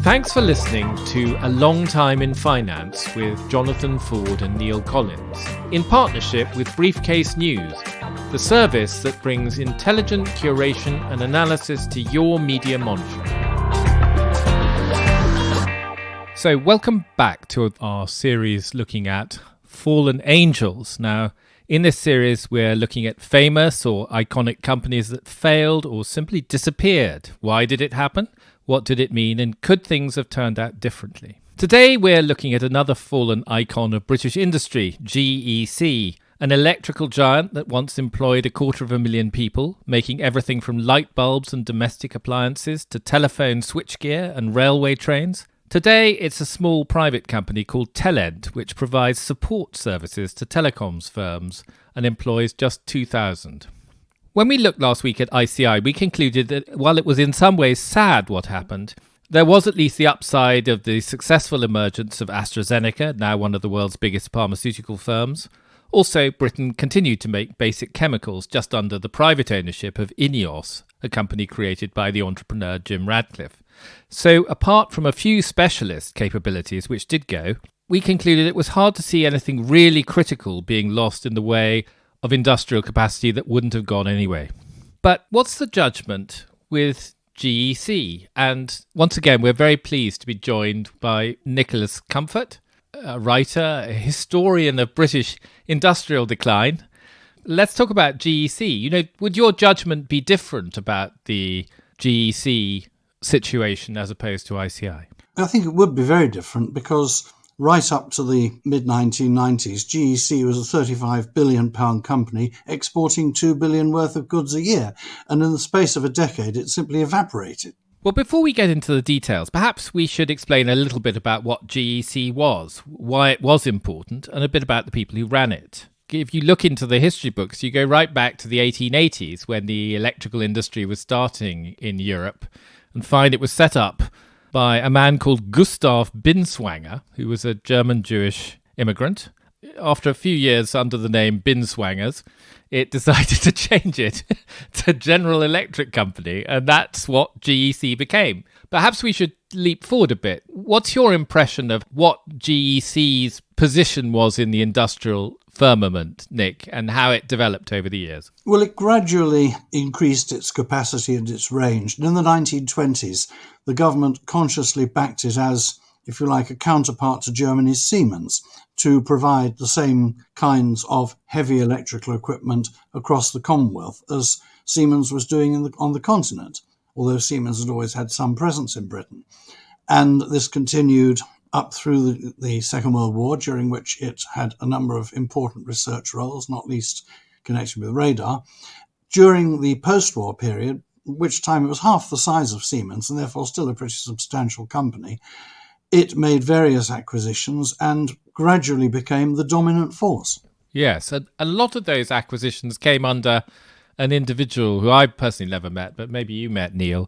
Thanks for listening to A Long Time in Finance with Jonathan Ford and Neil Collins, in partnership with Briefcase.News, the service that brings intelligent curation and analysis to your media monitoring. So welcome back to our series looking at fallen angels. Now, in this series, we're looking at famous or iconic companies that failed or simply disappeared. Why did it happen? What did it mean? And could things have turned out differently? Today, we're looking at another fallen icon of British industry, GEC, an electrical giant that once employed 250,000 people, making everything from light bulbs and domestic appliances to telephone switchgear and railway trains. Today, it's a small private company called Telent, which provides support services to telecoms firms and employs just 2,000. When we looked last week at ICI, we concluded that while it was in some ways sad what happened, there was at least the upside of the successful emergence of AstraZeneca, now one of the world's biggest pharmaceutical firms. Also, Britain continued to make basic chemicals just under the private ownership of INEOS, a company created by the entrepreneur Jim Radcliffe. So, apart from a few specialist capabilities which did go, we concluded it was hard to see anything really critical being lost in the way of industrial capacity that wouldn't have gone anyway. But what's the judgment with GEC? And once again, we're very pleased to be joined by Nicholas Comfort, a writer, a historian of British industrial decline. Let's talk about GEC. Would your judgment be different about the GEC situation as opposed to ICI? I think it would be very different because right up to the mid-1990s, GEC was a £35 billion company exporting $2 billion worth of goods a year. And in the space of a decade, it simply evaporated. Well, before we get into the details, perhaps we should explain a little bit about what GEC was, why it was important, and a bit about the people who ran it. If you look into the history books, you go right back to the 1880s when the electrical industry was starting in Europe, and find it was set up by a man called Gustav Binswanger, who was a German-Jewish immigrant. After a few years under the name Binswangers, it decided to change it to General Electric Company, and that's what GEC became. Perhaps we should leap forward a bit. What's your impression of what GEC's position was in the industrial firmament, Nick, and how it developed over the years? Well, it gradually increased its capacity and its range. And in the 1920s, the government consciously backed it as, if you like, a counterpart to Germany's Siemens to provide the same kinds of heavy electrical equipment across the Commonwealth as Siemens was doing on the continent, although Siemens had always had some presence in Britain. And this continued up through the Second World War, during which it had a number of important research roles, not least connected with radar. During the post-war period, which time it was half the size of Siemens and therefore still a pretty substantial company, it made various acquisitions and gradually became the dominant force. Yes, a lot of those acquisitions came under an individual who I personally never met, but maybe you met, Neil,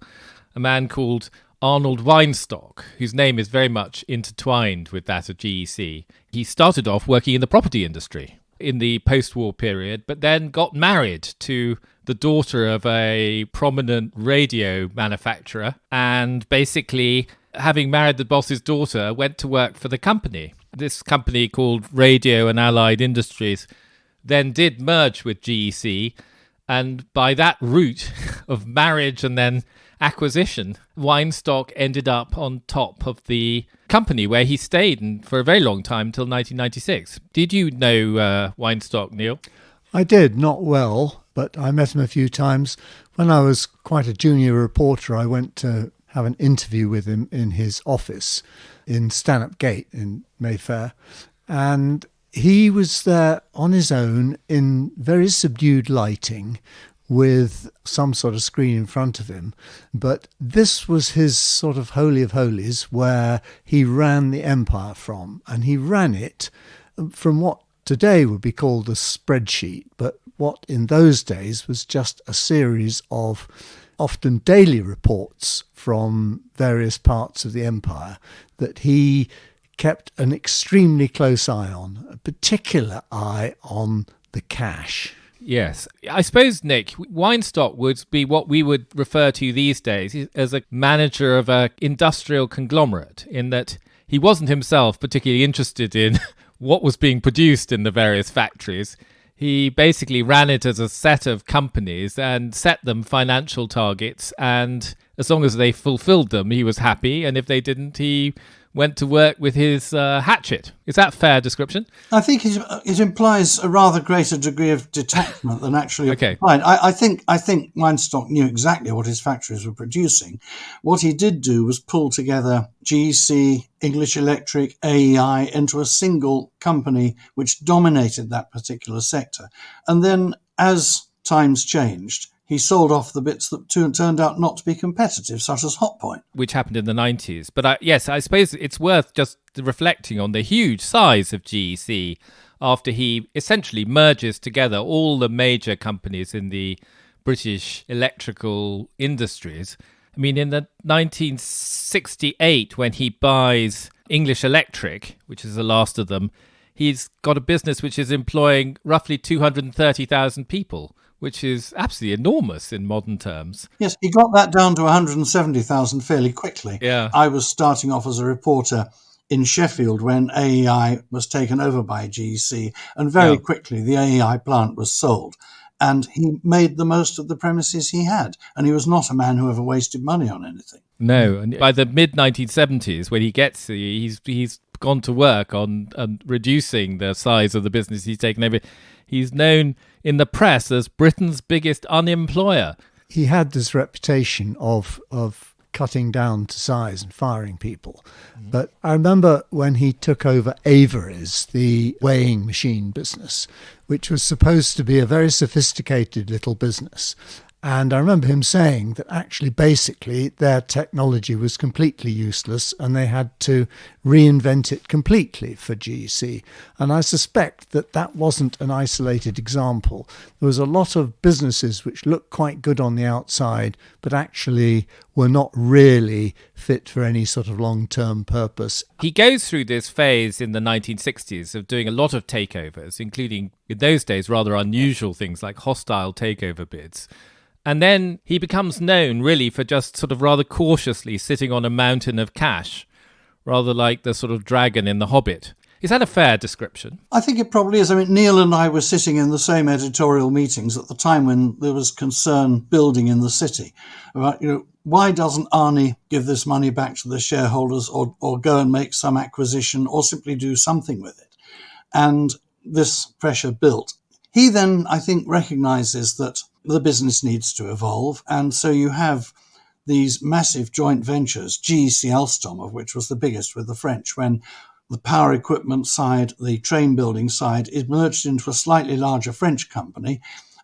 a man called Arnold Weinstock, whose name is very much intertwined with that of GEC. He started off working in the property industry in the post-war period, but then got married to the daughter of a prominent radio manufacturer, and basically, having married the boss's daughter, went to work for the company. This company called Radio and Allied Industries then did merge with GEC, and by that route of marriage and then acquisition, Weinstock ended up on top of the company where he stayed for a very long time, until 1996. Did you know Weinstock, Neil? I did, not well, but I met him a few times. When I was quite a junior reporter, I went to have an interview with him in his office in Stanhope Gate in Mayfair, and he was there on his own in very subdued lighting with some sort of screen in front of him. But this was his sort of holy of holies where he ran the empire from. And he ran it from what today would be called a spreadsheet, but what in those days was just a series of often daily reports from various parts of the empire that he kept an extremely close eye on, a particular eye on the cash. Yes. I suppose, Nick, Weinstock would be what we would refer to these days as a manager of an industrial conglomerate, in that he wasn't himself particularly interested in what was being produced in the various factories. He basically ran it as a set of companies and set them financial targets, and as long as they fulfilled them, he was happy, and if they didn't, he went to work with his hatchet. Is that a fair description? I think it implies a rather greater degree of detachment than actually applied. I think Weinstock knew exactly what his factories were producing. What he did do was pull together GEC, English Electric, AEI into a single company which dominated that particular sector. And then as times changed, he sold off the bits that turned out not to be competitive, such as Hotpoint. Which happened in the 90s. But yes, I suppose it's worth just reflecting on the huge size of GEC after he essentially merges together all the major companies in the British electrical industries. I mean, in the 1968, when he buys English Electric, which is the last of them, he's got a business which is employing roughly 230,000 people, which is absolutely enormous in modern terms. Yes, he got that down to 170,000 fairly quickly. Yeah. I was starting off as a reporter in Sheffield when AEI was taken over by GEC, and very quickly the AEI plant was sold. And he made the most of the premises he had, and he was not a man who ever wasted money on anything. No, and by the mid-1970s, when he gets, he's gone to work on reducing the size of the business he's taken over. He's known in the press as Britain's biggest unemployer. He had this reputation of cutting down to size and firing people. But I remember when he took over Avery's, the weighing machine business, which was supposed to be a very sophisticated little business. And I remember him saying that actually, basically, their technology was completely useless and they had to reinvent it completely for GEC. And I suspect that that wasn't an isolated example. There was a lot of businesses which looked quite good on the outside, but actually were not really fit for any sort of long-term purpose. He goes through this phase in the 1960s of doing a lot of takeovers, including, in those days, rather unusual things like hostile takeover bids. And then he becomes known, really, for just sort of rather cautiously sitting on a mountain of cash, rather like the sort of dragon in The Hobbit. Is that a fair description? I think it probably is. I mean, Neil and I were sitting in the same editorial meetings at the time when there was concern building in the city about, why doesn't Arnie give this money back to the shareholders or go and make some acquisition or simply do something with it? And this pressure built. He then, I think, recognises that the business needs to evolve. And so you have these massive joint ventures, GEC Alstom, of which was the biggest with the French, when the power equipment side, the train building side, is merged into a slightly larger French company.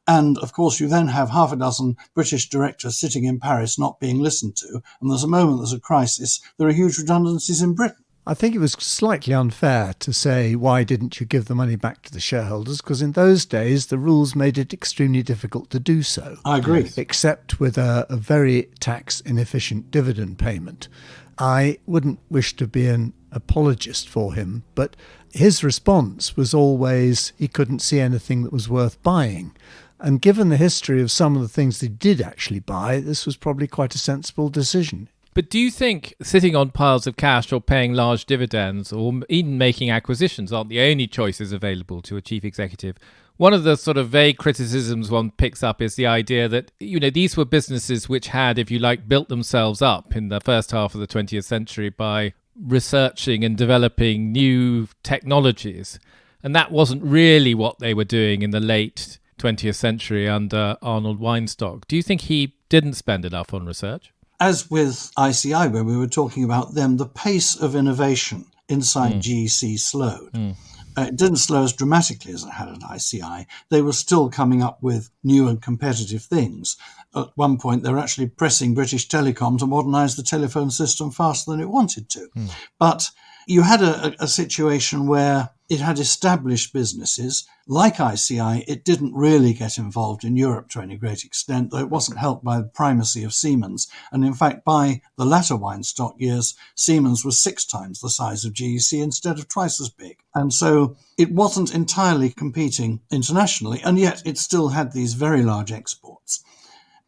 And of course, you then have half a dozen British directors sitting in Paris not being listened to. And there's a moment there's a crisis. There are huge redundancies in Britain. I think it was slightly unfair to say, why didn't you give the money back to the shareholders? Because in those days, the rules made it extremely difficult to do so. I agree. Except with a very tax inefficient dividend payment. I wouldn't wish to be an apologist for him, but his response was always he couldn't see anything that was worth buying. And given the history of some of the things they did actually buy, this was probably quite a sensible decision. But do you think sitting on piles of cash or paying large dividends or even making acquisitions aren't the only choices available to a chief executive? One of the sort of vague criticisms one picks up is the idea that, these were businesses which had, if you like, built themselves up in the first half of the 20th century by researching and developing new technologies. And that wasn't really what they were doing in the late 20th century under Arnold Weinstock. Do you think he didn't spend enough on research? As with ICI, where we were talking about them, the pace of innovation inside GEC slowed. It didn't slow as dramatically as it had at ICI. They were still coming up with new and competitive things. At one point, they were actually pressing British Telecom to modernise the telephone system faster than it wanted to. But you had a situation where it had established businesses. Like ICI, it didn't really get involved in Europe to any great extent, though it wasn't helped by the primacy of Siemens. And in fact, by the latter Weinstock years, Siemens was 6 times the size of GEC instead of twice as big. And so it wasn't entirely competing internationally, and yet it still had these very large exports.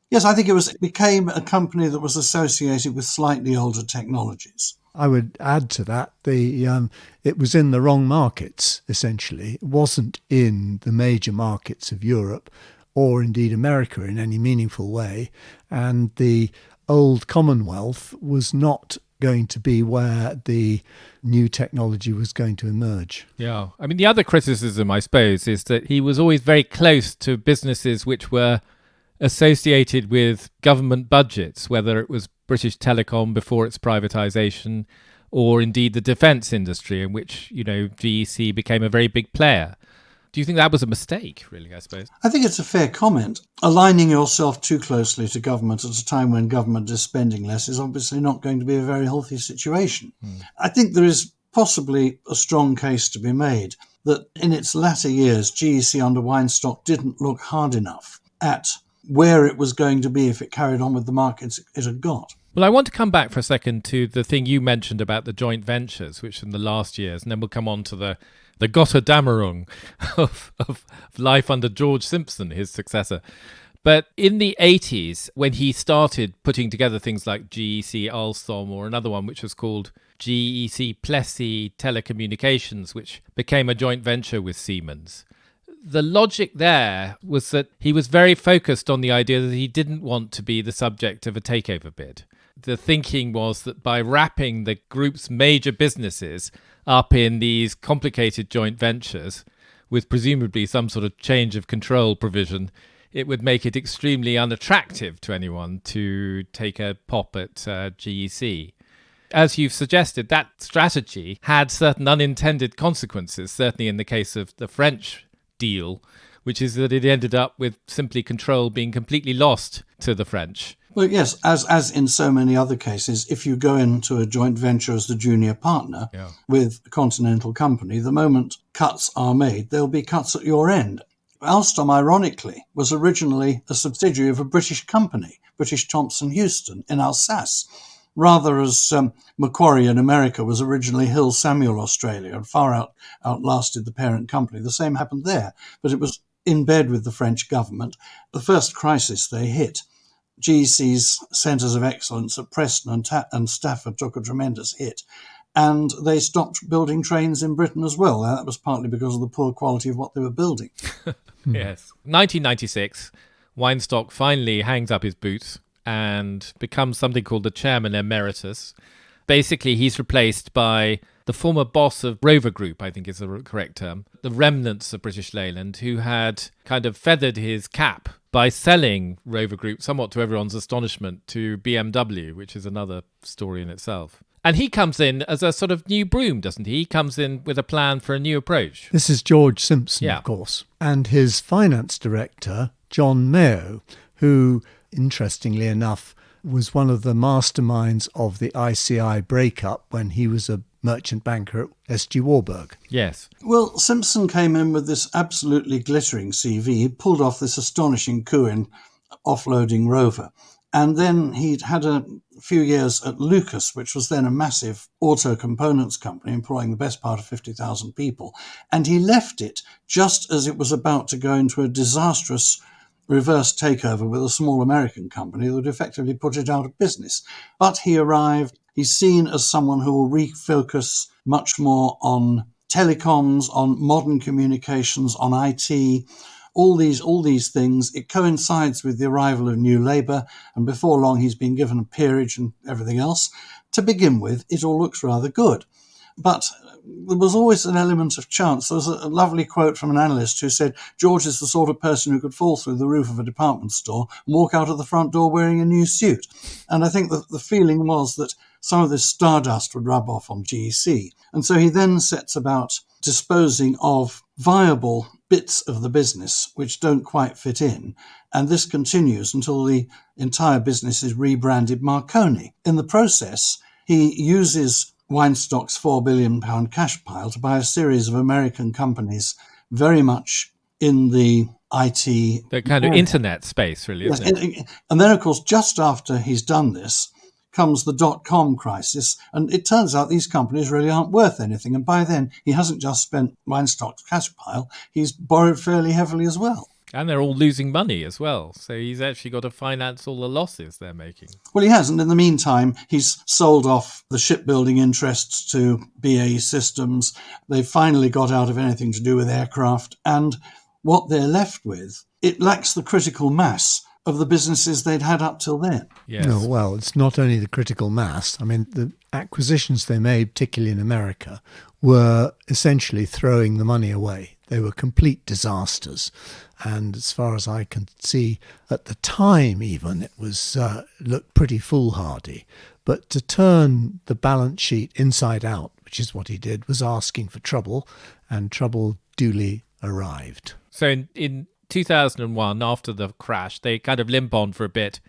Yes, I think it became a company that was associated with slightly older technologies. I would add to that, it was in the wrong markets, essentially. It wasn't in the major markets of Europe or indeed America in any meaningful way. And the old Commonwealth was not going to be where the new technology was going to emerge. Yeah. I mean, the other criticism, I suppose, is that he was always very close to businesses which were associated with government budgets, whether it was British Telecom before its privatisation, or indeed the defence industry, in which, GEC became a very big player. Do you think that was a mistake, really, I suppose? I think it's a fair comment. Aligning yourself too closely to government at a time when government is spending less is obviously not going to be a very healthy situation. I think there is possibly a strong case to be made that in its latter years, GEC under Weinstock didn't look hard enough at where it was going to be if it carried on with the markets it had got. Well, I want to come back for a second to the thing you mentioned about the joint ventures, which in the last years, and then we'll come on to the Gotterdammerung of life under George Simpson, his successor. But in the 80s, when he started putting together things like GEC Alstom, or another one which was called GEC Plessey Telecommunications, which became a joint venture with Siemens, the logic there was that he was very focused on the idea that he didn't want to be the subject of a takeover bid. The thinking was that by wrapping the group's major businesses up in these complicated joint ventures, with presumably some sort of change of control provision, it would make it extremely unattractive to anyone to take a pop at GEC. As you've suggested, that strategy had certain unintended consequences, certainly in the case of the French deal, which is that it ended up with simply control being completely lost to the French. Well, yes, as in so many other cases, if you go into a joint venture as the junior partner with a continental company, the moment cuts are made, there'll be cuts at your end. Alstom, ironically, was originally a subsidiary of a British company, British Thomson Houston, in Alsace, rather as Macquarie in America was originally Hill Samuel Australia and far outlasted the parent company. The same happened there, but it was in bed with the French government. The first crisis they hit, GEC's centres of excellence at Preston and Stafford took a tremendous hit, and they stopped building trains in Britain as well. That was partly because of the poor quality of what they were building. Yes. 1996, Weinstock finally hangs up his boots and becomes something called the Chairman Emeritus. Basically, he's replaced by the former boss of Rover Group, I think is the correct term, the remnants of British Leyland, who had kind of feathered his cap by selling Rover Group, somewhat to everyone's astonishment, to BMW, which is another story in itself. And he comes in as a sort of new broom, doesn't he? He comes in with a plan for a new approach. This is George Simpson, of course, and his finance director, John Mayo, who, interestingly enough, was one of the masterminds of the ICI breakup when he was a merchant banker at S.G. Warburg. Yes. Well, Simpson came in with this absolutely glittering CV. He pulled off this astonishing coup in offloading Rover. And then he'd had a few years at Lucas, which was then a massive auto components company employing the best part of 50,000 people. And he left it just as it was about to go into a disastrous reverse takeover with a small American company that would effectively put it out of business. But he arrived. He's seen as someone who will refocus much more on telecoms, on modern communications, on IT, all these things. It coincides with the arrival of New Labour, and before long he's been given a peerage and everything else. To begin with, it all looks rather good. But there was always an element of chance. There was a lovely quote from an analyst who said, George is the sort of person who could fall through the roof of a department store and walk out of the front door wearing a new suit. And I think that the feeling was that some of this stardust would rub off on GEC. And so he then sets about disposing of viable bits of the business which don't quite fit in. And this continues until the entire business is rebranded Marconi. In the process, he uses Weinstock's £4 billion cash pile to buy a series of American companies very much in the IT... The kind of internet space, really, isn't it? And then, of course, just after he's done this, comes the dot-com crisis, and it turns out these companies really aren't worth anything. And by then, he hasn't just spent Weinstock's cash pile, he's borrowed fairly heavily as well. And they're all losing money as well. So he's actually got to finance all the losses they're making. Well, he hasn't. In the meantime, he's sold off the shipbuilding interests to BAE Systems. They've finally got out of anything to do with aircraft. And what they're left with, it lacks the critical mass of the businesses they'd had up till then. Yes. No, well, it's not only the critical mass. I mean, the acquisitions they made, particularly in America, were essentially throwing the money away. They were complete disasters. And as far as I can see, at the time even, it was looked pretty foolhardy. But to turn the balance sheet inside out, which is what he did, was asking for trouble, and trouble duly arrived. So in 2001, after the crash, they kind of limp on for a bit.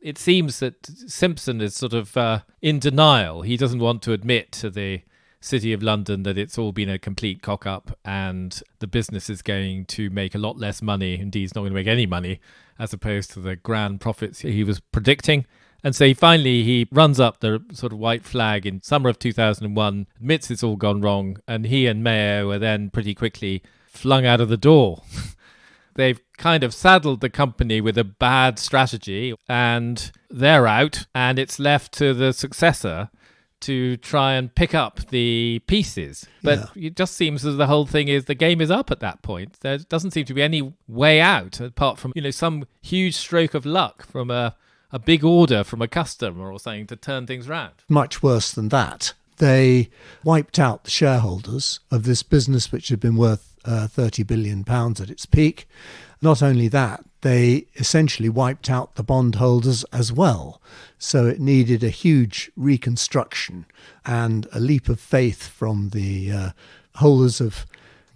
It seems that Simpson is sort of in denial. He doesn't want to admit to the City of London that it's all been a complete cock-up and the business is going to make a lot less money. Indeed, it's not going to make any money, as opposed to the grand profits he was predicting. And so he runs up the sort of white flag in summer of 2001, admits it's all gone wrong, and he and Mayo are then pretty quickly flung out of the door. They've kind of saddled the company with a bad strategy and they're out, and it's left to the successor to try and pick up the pieces. But It just seems as the whole thing is the game is up at that point. There doesn't seem to be any way out apart from, some huge stroke of luck from a big order from a customer or something to turn things round. Much worse than that. They wiped out the shareholders of this business, which had been worth £30 billion at its peak. Not only that, they essentially wiped out the bondholders as well. So it needed a huge reconstruction and a leap of faith from the holders of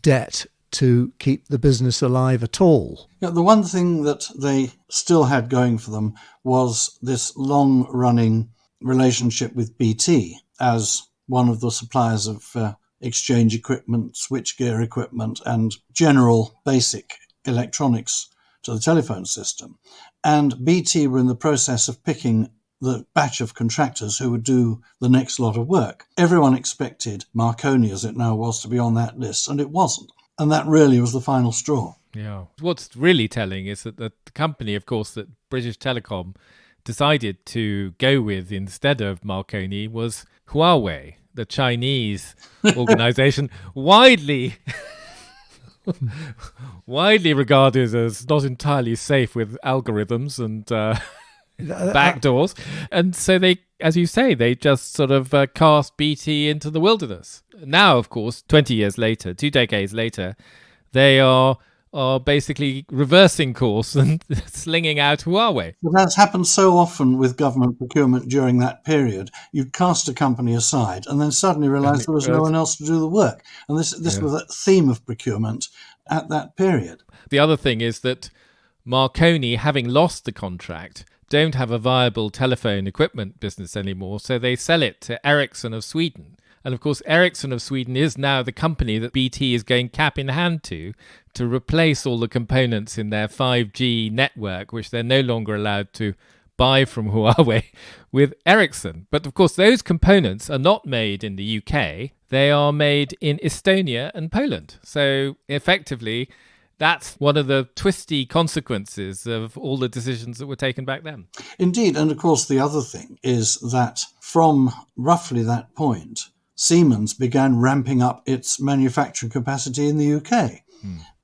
debt to keep the business alive at all. Yeah, the one thing that they still had going for them was this long-running relationship with BT as one of the suppliers of exchange equipment, switchgear equipment, and general basic electronics to the telephone system. And BT were in the process of picking the batch of contractors who would do the next lot of work. Everyone expected Marconi, as it now was, to be on that list, and it wasn't. And that really was the final straw. Yeah. What's really telling is that the company, of course, that British Telecom decided to go with instead of Marconi was Huawei, the Chinese organization, widely regarded as not entirely safe with algorithms and backdoors. And so they, as you say, they just sort of cast BT into the wilderness. Now, of course, 20 years later, 2 decades later, they are basically reversing course and slinging out Huawei. But that's happened so often with government procurement during that period. You'd cast a company aside and then suddenly realise there was no one else to do the work. And this was a theme of procurement at that period. The other thing is that Marconi, having lost the contract, don't have a viable telephone equipment business anymore, so they sell it to Ericsson of Sweden. And of course, Ericsson of Sweden is now the company that BT is going cap in hand to replace all the components in their 5G network, which they're no longer allowed to buy from Huawei, with Ericsson. But of course, those components are not made in the UK. They are made in Estonia and Poland. So effectively, that's one of the twisty consequences of all the decisions that were taken back then. Indeed. And of course, the other thing is that from roughly that point, Siemens began ramping up its manufacturing capacity in the UK.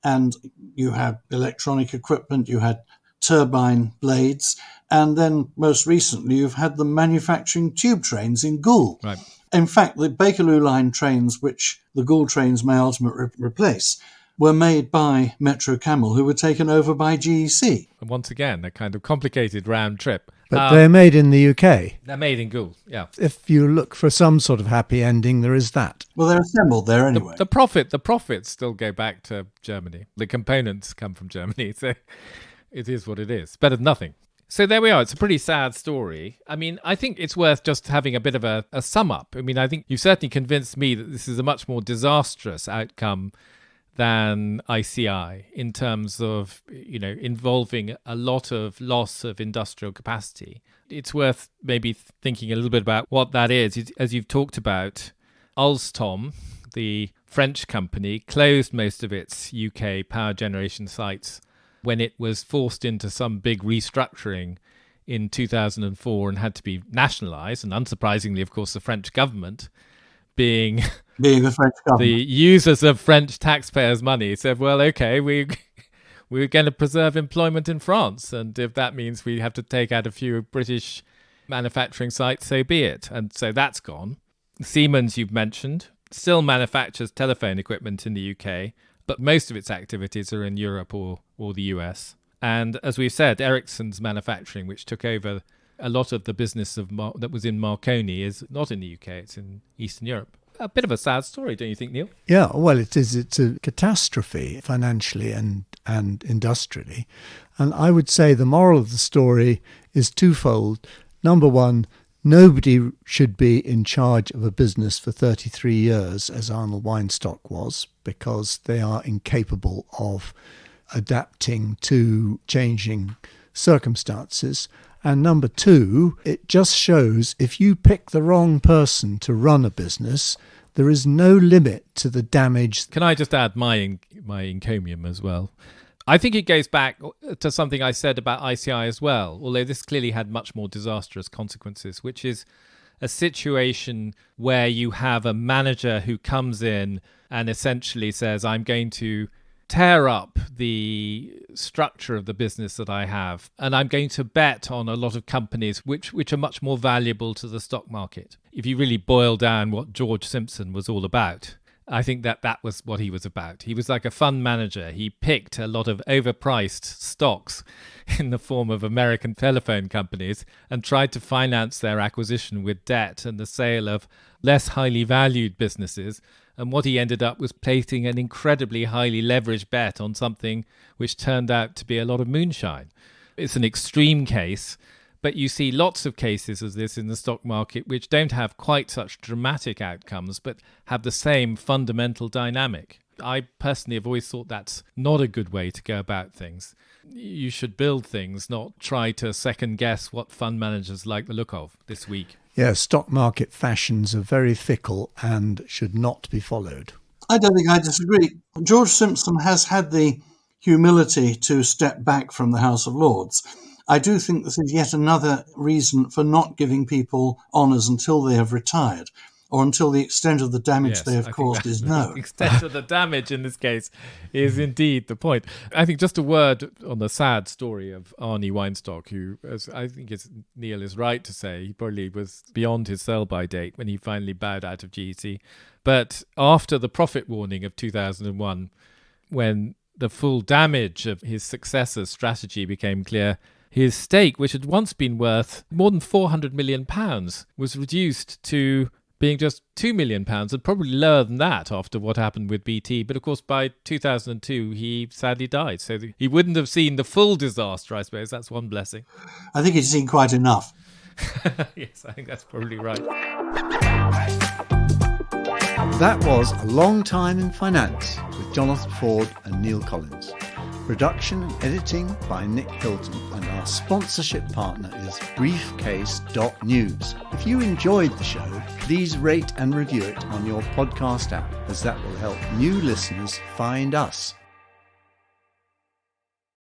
And you had electronic equipment, you had turbine blades, and then most recently you've had them manufacturing tube trains in Goole. Right. In fact, the Bakerloo line trains, which the Goole trains may ultimately replace, were made by Metro Camel, who were taken over by GEC. And once again, a kind of complicated round trip. But they're made in the UK. They're made in Goole, yeah. If you look for some sort of happy ending, there is that. Well, they're assembled there anyway. The profits still go back to Germany. The components come from Germany, so it is what it is. Better than nothing. So there we are. It's a pretty sad story. I mean, I think it's worth just having a bit of a sum up. I mean, I think you've certainly convinced me that this is a much more disastrous outcome than ICI in terms of, involving a lot of loss of industrial capacity. It's worth maybe thinking a little bit about what that is. As you've talked about, Alstom, the French company, closed most of its UK power generation sites when it was forced into some big restructuring in 2004 and had to be nationalised. And unsurprisingly, of course, the French government, being the French government, the users of French taxpayers' money, said, well, okay, we're going to preserve employment in France. And if that means we have to take out a few British manufacturing sites, so be it. And so that's gone. Siemens, you've mentioned, still manufactures telephone equipment in the UK, but most of its activities are in Europe or the US. And as we've said, Ericsson's manufacturing, which took over a lot of the business that was in Marconi, is not in the UK, it's in Eastern Europe. A bit of a sad story, don't you think, Neil? Yeah, well, it is. It's a catastrophe financially and industrially. And I would say the moral of the story is twofold. Number one, nobody should be in charge of a business for 33 years, as Arnold Weinstock was, because they are incapable of adapting to changing circumstances. And number two, it just shows if you pick the wrong person to run a business, there is no limit to the damage. Can I just add my encomium as well? I think it goes back to something I said about ICI as well, although this clearly had much more disastrous consequences, which is a situation where you have a manager who comes in and essentially says, I'm going to tear up the structure of the business that I have, and I'm going to bet on a lot of companies which are much more valuable to the stock market. If you really boil down what George Simpson was all about, I think that was what he was about. He was like a fund manager. He picked a lot of overpriced stocks in the form of American telephone companies and tried to finance their acquisition with debt and the sale of less highly valued businesses. And what he ended up was placing an incredibly highly leveraged bet on something which turned out to be a lot of moonshine. It's an extreme case, but you see lots of cases of this in the stock market which don't have quite such dramatic outcomes, but have the same fundamental dynamic. I personally have always thought that's not a good way to go about things. You should build things, not try to second guess what fund managers like the look of this week. Yeah, stock market fashions are very fickle and should not be followed. I don't think I disagree. George Simpson has had the humility to step back from the House of Lords. I do think this is yet another reason for not giving people honours until they have retired, or until the extent of the damage they have caused is known. The extent of the damage in this case is indeed the point. I think just a word on the sad story of Arnie Weinstock, who, as I think Neil is right to say, he probably was beyond his sell-by date when he finally bowed out of GEC. But after the profit warning of 2001, when the full damage of his successor's strategy became clear, his stake, which had once been worth more than £400 million, was reduced to being just £2 million, and probably lower than that after what happened with BT. But of course, by 2002, he sadly died. So he wouldn't have seen the full disaster, I suppose. That's one blessing. I think he's seen quite enough. Yes, I think that's probably right. That was A Long Time in Finance with Jonathan Ford and Neil Collins. Production and editing by Nick Hilton, and our sponsorship partner is Briefcase.News. If you enjoyed the show, please rate and review it on your podcast app, as that will help new listeners find us.